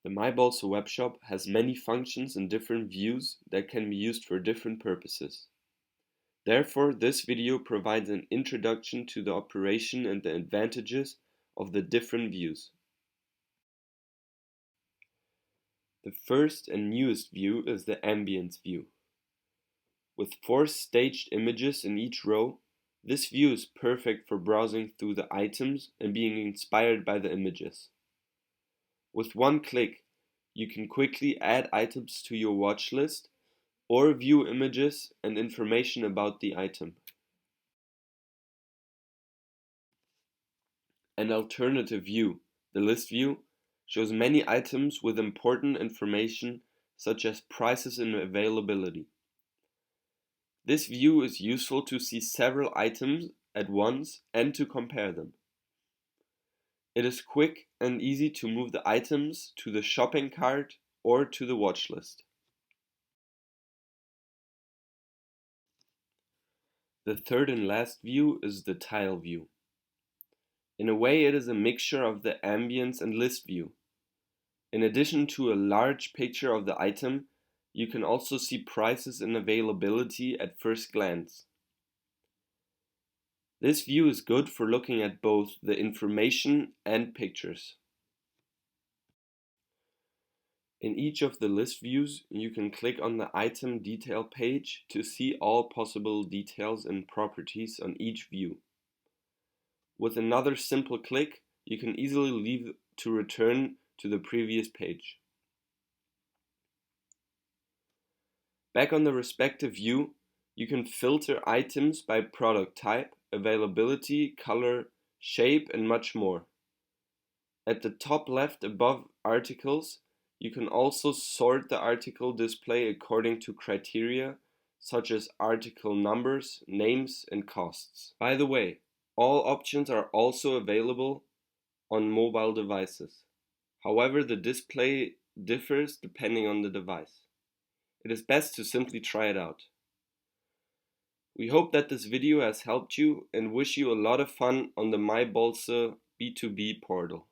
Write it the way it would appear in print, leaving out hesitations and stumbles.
The MyBalsa webshop has many functions and different views that can be used for different purposes. Therefore, this video provides an introduction to the operation and the advantages of the different views. The first and newest view is the Ambience View. With 4 staged images in each row, this view is perfect for browsing through the items and being inspired by the images. With one click, you can quickly add items to your watch list or view images and information about the item. An alternative view, the list view, shows many items with important information such as prices and availability. This view is useful to see several items at once and to compare them. It is quick and easy to move the items to the shopping cart or to the watch list. The third and last view is the tile view. In a way, it is a mixture of the ambience and list view. In addition to a large picture of the item, you can also see prices and availability at first glance. This view is good for looking at both the information and pictures. In each of the list views, you can click on the item detail page to see all possible details and properties on each view. With another simple click, you can easily leave to return to the previous page. Back on the respective view, you can filter items by product type, availability, color, shape, and much more. At the top left above articles, you can also sort the article display according to criteria such as article numbers, names, and costs. By the way, all options are also available on mobile devices. However, the display differs depending on the device. It is best to simply try it out. We hope that this video has helped you and wish you a lot of fun on the MyBalsa B2B portal.